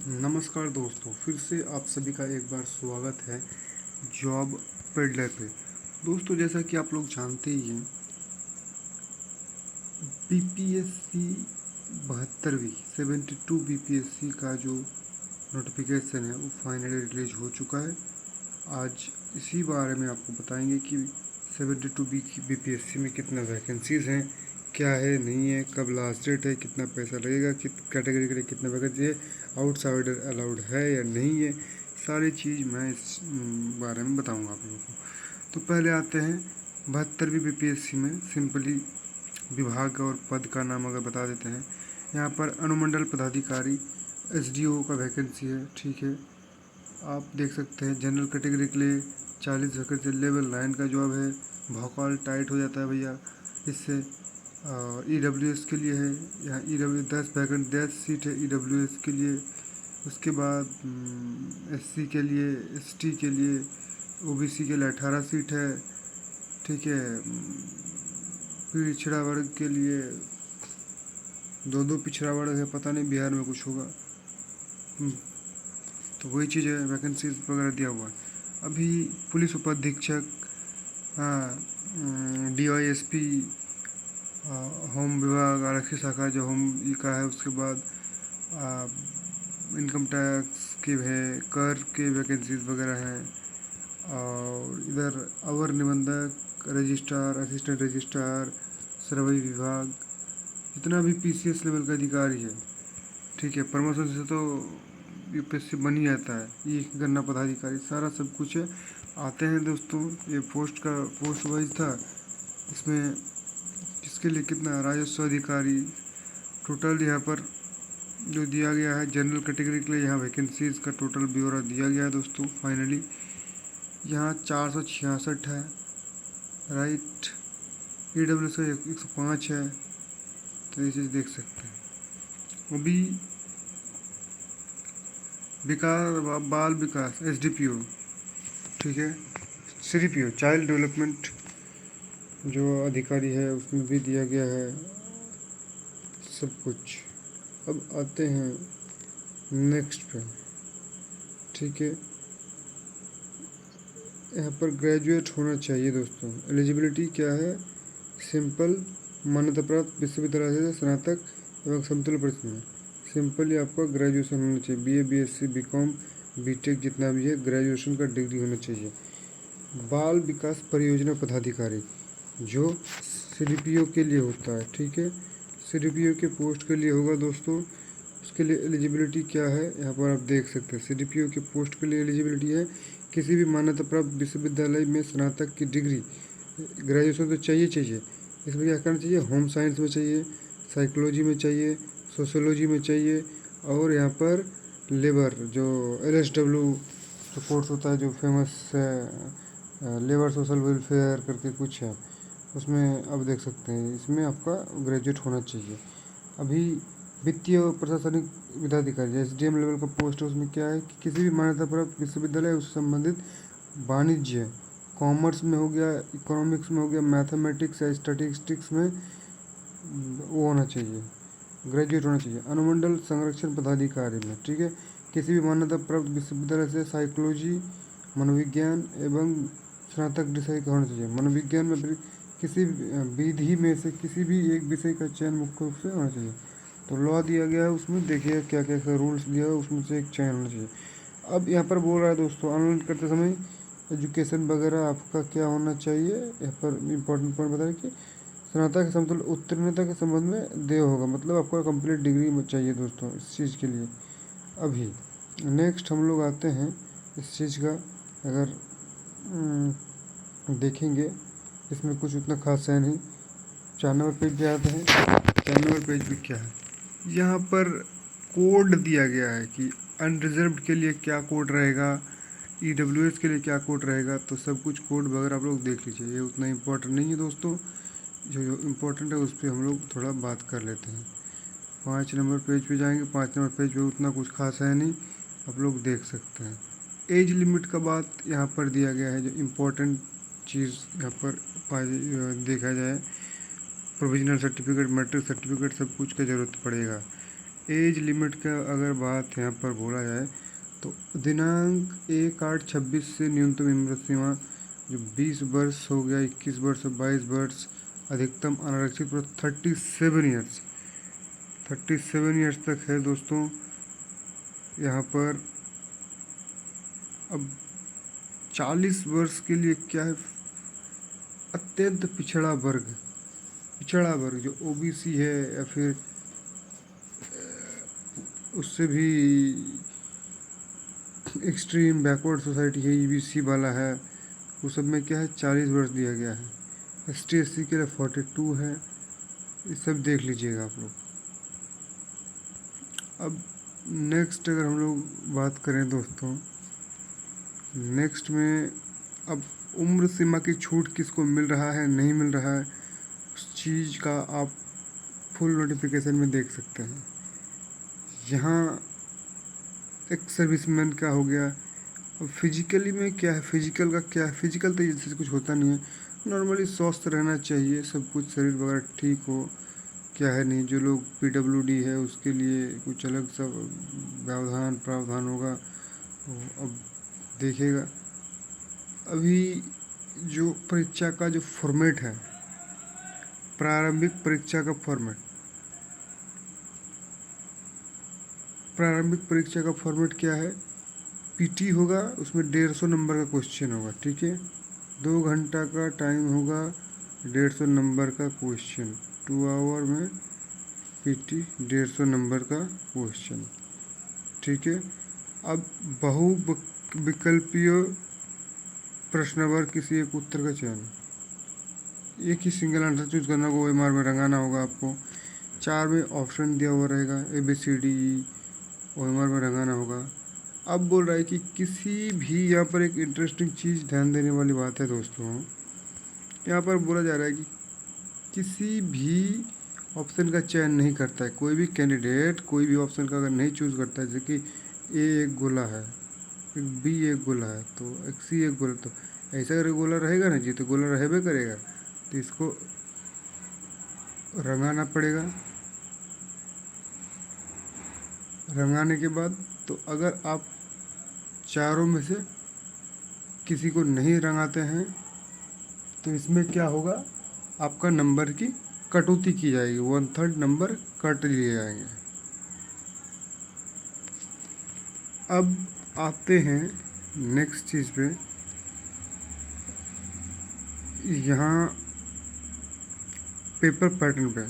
नमस्कार दोस्तों, फिर से आप सभी का एक बार स्वागत है जॉब पेडलर पे। दोस्तों, जैसा कि आप लोग जानते ही हैं, बीपीएससी 72वीं 72 बीपीएससी का जो नोटिफिकेशन है वो फाइनली रिलीज हो चुका है। आज इसी बारे में आपको बताएंगे कि 72 बीपीएससी में कितना वैकेंसीज़ हैं, क्या है, नहीं है, कब लास्ट डेट है, कितना पैसा लगेगा, कित कैटेगरी के लिए कितना वैकेंसी है, आउटसाइडर अलाउड है या नहीं है, सारी चीज़ मैं इस बारे में बताऊंगा आप लोगों को। तो पहले आते हैं 72वीं बीपीएससी में। सिंपली विभाग और पद का नाम अगर बता देते हैं, यहाँ पर अनुमंडल पदाधिकारी एसडीओ का वैकेंसी है। ठीक है, आप देख सकते हैं जनरल कैटेगरी के लिए 40 वैकेंसी, लेवल 9 का जॉब है। भौकाल टाइट हो जाता है भैया इससे। ईडब्ल्यूएस के लिए है, यहाँ ईडब्ल्यू 10 सीट है ईडब्ल्यूएस के लिए। उसके बाद एससी के लिए, एसटी के लिए, ओबीसी के लिए 18 सीट है। ठीक है, पिछड़ा वर्ग के लिए दो पिछड़ा वर्ग है, पता नहीं बिहार में कुछ होगा। तो वही चीज़ है, वैकेंसीज वगैरह दिया हुआ है। अभी पुलिस उपाधीक्षक, डीवाईएसपी, होम विभाग आरक्षी शाखा जो होम का है, उसके बाद इनकम टैक्स के है, कर के वैकेंसीज वगैरह हैं। और इधर अवर निबंधक, रजिस्ट्रार, असिस्टेंट रजिस्ट्रार, सर्वे विभाग, जितना भी पीसीएस लेवल का अधिकारी है। ठीक है, प्रमोशन से तो यूपीएससी बन ही जाता है। ये गन्ना पदाधिकारी, सारा सब कुछ है। आते हैं दोस्तों, ये पोस्ट वाइज था। इसमें किसके लिए कितना, राजस्व अधिकारी, टोटल यहाँ पर जो दिया गया है जनरल कैटेगरी के लिए, यहाँ वैकेंसीज का टोटल ब्यौरा दिया गया है दोस्तों। फाइनली यहाँ 466 है, राइट। ईडब्ल्यू से 105 है। तो ये चीज़ देख सकते हैं। अभी बाल विकास एसडीपीओ, ठीक है, सीडीपीओ चाइल्ड डेवलपमेंट जो अधिकारी है उसमें भी दिया गया है सब कुछ। अब आते हैं नेक्स्ट पे। ठीक है, यहाँ पर ग्रेजुएट होना चाहिए दोस्तों। एलिजिबिलिटी क्या है? सिंपल, मान्यता प्राप्त विश्वविद्यालय से स्नातक एवं समतुल्य परिश्रम। सिंपली आपका ग्रेजुएशन होना चाहिए, बीए, बीएससी, बीकॉम, बीटेक, जितना भी है ग्रेजुएशन का डिग्री होना चाहिए। बाल विकास परियोजना पदाधिकारी जो सीडीपीओ के लिए होता है। ठीक है, सीडीपीओ के पोस्ट के लिए होगा दोस्तों। उसके लिए एलिजिबिलिटी क्या है, यहाँ पर आप देख सकते हैं। सीडीपीओ के पोस्ट के लिए एलिजिबिलिटी है किसी भी मान्यता प्राप्त विश्वविद्यालय में स्नातक की डिग्री, ग्रेजुएशन तो चाहिए। इसमें क्या करना चाहिए? होम साइंस में चाहिए, साइकोलॉजी में चाहिए, सोशियोलॉजी में चाहिए, और यहाँ पर लेबर जो LSW जो कोर्स होता है जो फेमस है, लेबर सोशल वेलफेयर करके कुछ है, उसमें आप देख सकते हैं। इसमें आपका ग्रेजुएट होना चाहिए। अभी वित्तीय और प्रशासनिक विधाधिकारी SDM लेवल का पोस्ट है, उसमें क्या है कि किसी भी मान्यता प्राप्त विश्वविद्यालय उससे संबंधित वाणिज्य, कॉमर्स में हो गया, इकोनॉमिक्स में हो गया, मैथमेटिक्स या स्टैटिस्टिक्स में वो होना चाहिए, ग्रेजुएट होना चाहिए। अनुमंडल संरक्षण पदाधिकारी में, ठीक है, किसी भी मान्यता प्राप्त विश्वविद्यालय से साइकोलॉजी, मनोविज्ञान एवं स्नातक विषय का होना चाहिए। मनोविज्ञान में किसी विधि में से किसी भी एक विषय का चयन मुख्य रूप से होना चाहिए। तो लॉ दिया गया है, उसमें देखिए क्या क्या रूल्स दिया है, उसमें से एक चयन होना चाहिए। अब यहाँ पर बोल रहा है दोस्तों, ऑनलाइन करते समय एजुकेशन वगैरह आपका क्या होना चाहिए। यहाँ पर इम्पोर्टेंट पॉइंट बता रहे कि स्नातक समतुल्य उत्तीर्णता के संबंध में देय होगा, मतलब आपको कंप्लीट डिग्री चाहिए दोस्तों इस चीज़ के लिए। अभी नेक्स्ट हम लोग आते हैं इस चीज़ का, अगर देखेंगे इसमें कुछ उतना खास है नहीं। 4 नंबर पेज पे आते हैं। 4 नंबर पेज पे क्या है, यहाँ पर कोड दिया गया है कि अनरिजर्व्ड के लिए क्या कोड रहेगा, ईडब्ल्यूएस के लिए क्या कोड रहेगा। तो सब कुछ कोड वगैरह आप लोग देख लीजिए, ये उतना इम्पोर्टेंट नहीं है दोस्तों। जो इम्पोर्टेंट है उस पर हम लोग थोड़ा बात कर लेते हैं। 5 नंबर पेज पे जाएंगे। 5 नंबर पेज पे उतना कुछ खास है नहीं, आप लोग देख सकते हैं। एज लिमिट का बात यहाँ पर दिया गया है, जो इम्पोर्टेंट चीज़ यहाँ पर देखा जाए, प्रोविजनल सर्टिफिकेट, मैट्रिक सर्टिफिकेट, सब कुछ का ज़रूरत पड़ेगा। एज लिमिट का अगर बात यहाँ पर बोला जाए तो दिनांक 1/8/26 से न्यूनतम उम्र सीमा जो 20 वर्ष हो गया, 21 वर्ष, 22 वर्ष, अधिकतम अनारक्षित पर 37 ईयर्स तक है दोस्तों। यहाँ पर अब 40 वर्ष के लिए क्या है, अत्यंत पिछड़ा वर्ग जो ओबीसी है या फिर उससे भी एक्सट्रीम बैकवर्ड सोसाइटी है, ईबीसी वाला है, वो सब में क्या है 40 वर्ष दिया गया है। ST/SC के लिए 42 है। ये सब देख लीजिएगा आप लोग। अब नेक्स्ट अगर हम लोग बात करें दोस्तों, नेक्स्ट में अब उम्र सीमा की छूट किसको मिल रहा है, नहीं मिल रहा है, उस चीज़ का आप फुल नोटिफिकेशन में देख सकते हैं। यहाँ एक सर्विसमैन का हो गया। अब फिजिकली में क्या है, फिजिकल का क्या है, फिजिकल तो जैसे कुछ होता नहीं है, नॉर्मली स्वस्थ रहना चाहिए, सब कुछ शरीर वगैरह ठीक हो, क्या है नहीं। जो लोग PWD है उसके लिए कुछ अलग सा प्रावधान होगा, अब देखिएगा। अभी जो परीक्षा का जो फॉर्मेट है, प्रारंभिक परीक्षा का फॉर्मेट क्या है, PT होगा, उसमें 150 नंबर का क्वेश्चन होगा, ठीक है। 2 घंटा का टाइम होगा, 150 नंबर का क्वेश्चन, 2 आवर में PT 150 नंबर का क्वेश्चन, ठीक है। अब बहुविकल्पीय प्रश्नवर किसी एक उत्तर का चयन, एक ही सिंगल आंसर चूज करना होगा, OMR में रंगाना होगा आपको। 4 में ऑप्शन दिया हुआ रहेगा ABCDE, OMR में रंगाना होगा। अब बोल रहा है कि किसी भी, यहाँ पर एक इंटरेस्टिंग चीज़ ध्यान देने वाली बात है दोस्तों, यहाँ पर बोला जा रहा है कि किसी भी ऑप्शन का चयन नहीं करता है कोई भी कैंडिडेट, कोई भी ऑप्शन का अगर नहीं चूज़ करता है, जैसे कि A एक गोला है, एक B एक गोला है, तो एक C एक गोला, तो ऐसा अगर गोला रहेगा ना जी, तो गोला रहेबे करेगा, तो इसको रंगाना पड़ेगा। रंगाने के बाद तो अगर आप चारों में से किसी को नहीं रंगाते हैं तो इसमें क्या होगा, आपका नंबर की कटौती की जाएगी, 1/3 नंबर कट लिए जाएंगे। अब आते हैं नेक्स्ट चीज़ पे। यहाँ पेपर पैटर्न पे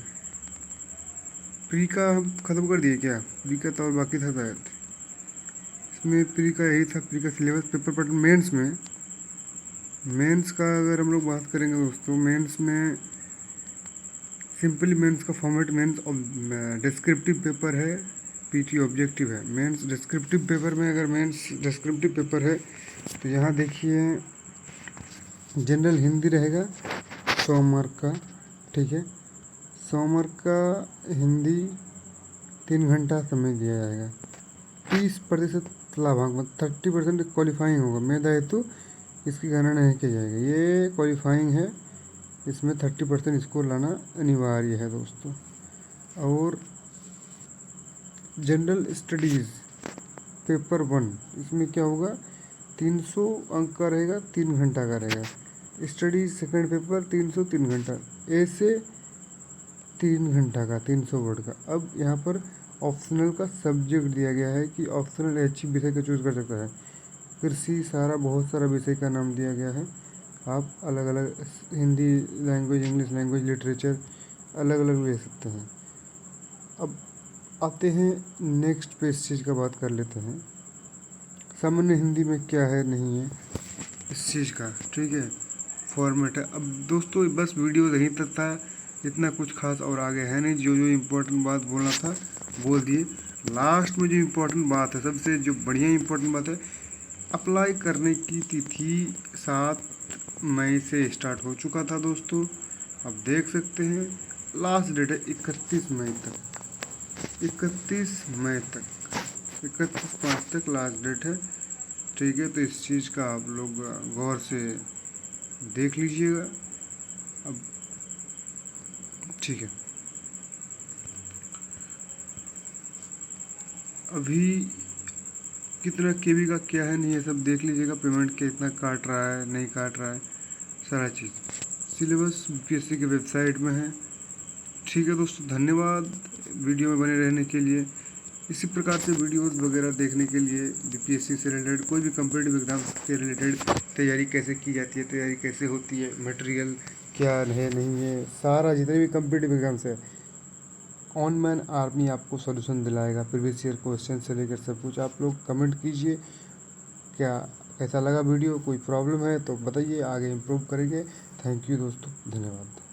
प्री का हम ख़त्म कर दिए क्या, प्री का तो और बाकी था शायद, इसमें प्री का यही था, प्री का सिलेबस। पेपर पैटर्न मेंस का अगर हम लोग बात करेंगे दोस्तों, मेंस में सिंपली मेंस का फॉर्मेट, मेंस डिस्क्रिप्टिव पेपर है, PT ऑब्जेक्टिव है। मेंस डिस्क्रिप्टिव पेपर में, अगर मेंस डिस्क्रिप्टिव पेपर है तो यहाँ देखिए जनरल हिंदी रहेगा 100 मार्क का, ठीक है। 100 मार्क का हिंदी 3 घंटा समय दिया जाएगा। 30% लाभांक, 30% क्वालिफाइंग होगा, मेधा हेतु इसकी गणना नहीं की जाएगी, ये क्वालिफाइंग है, इसमें 30% स्कोर लाना अनिवार्य है दोस्तों। और जनरल स्टडीज़ पेपर 1, इसमें क्या होगा, 300 अंक का रहेगा, 3 घंटा का रहेगा। स्टडीज सेकंड पेपर 300, 3 घंटा, ऐसे 3 घंटा का, 300 वर्ड का। अब यहाँ पर ऑप्शनल का सब्जेक्ट दिया गया है कि ऑप्शनल ऐच्छिक विषय का चूज कर सकता है। कृषि, सारा बहुत सारा विषय का नाम दिया गया है, आप अलग अलग Hindi language, English language, literature अलग अलग ले सकते हैं। अब आते हैं नेक्स्ट पे, इस चीज़ का बात कर लेते हैं, सामान्य हिंदी में क्या है नहीं है इस चीज़ का, ठीक है, फॉर्मेट है। अब दोस्तों बस वीडियो यहीं तक था, इतना कुछ खास और आगे है नहीं, जो जो इम्पोर्टेंट बात बोलना था बोल दिए। लास्ट में जो इम्पोर्टेंट बात है, सबसे जो बढ़िया इम्पोर्टेंट बात है, अप्लाई करने की तिथि 7 मई से स्टार्ट हो चुका था दोस्तों, आप देख सकते हैं। लास्ट डेट है 31 मई तक, 31 मई तक, 31/5 तक लास्ट डेट है, ठीक है। तो इस चीज़ का आप लोग गौर से देख लीजिएगा। अब ठीक है। अभी कितना केबी का क्या है नहीं है सब देख लीजिएगा, पेमेंट कितना काट रहा है नहीं काट रहा है, सारा चीज़ सिलेबस यूपीएससी के वेबसाइट में है। ठीक है दोस्तों, धन्यवाद वीडियो में बने रहने के लिए। इसी प्रकार से वीडियोस वगैरह देखने के लिए यूपीएससी से रिलेटेड कोई भी कम्पिटिटिव एग्जाम के रिलेटेड तैयारी कैसे की जाती है, तैयारी कैसे होती है, मटेरियल क्या है नहीं है, सारा जितने भी कम्पिटिटिव एग्जाम्स है ऑन मैन आर्मी आपको सोल्यूशन दिलाएगा। प्रीवियस ईयर क्वेश्चन से लेकर सब कुछ। आप लोग कमेंट कीजिए क्या कैसा लगा वीडियो, कोई प्रॉब्लम है तो बताइए, आगे इम्प्रूव करेंगे। थैंक यू दोस्तों, धन्यवाद।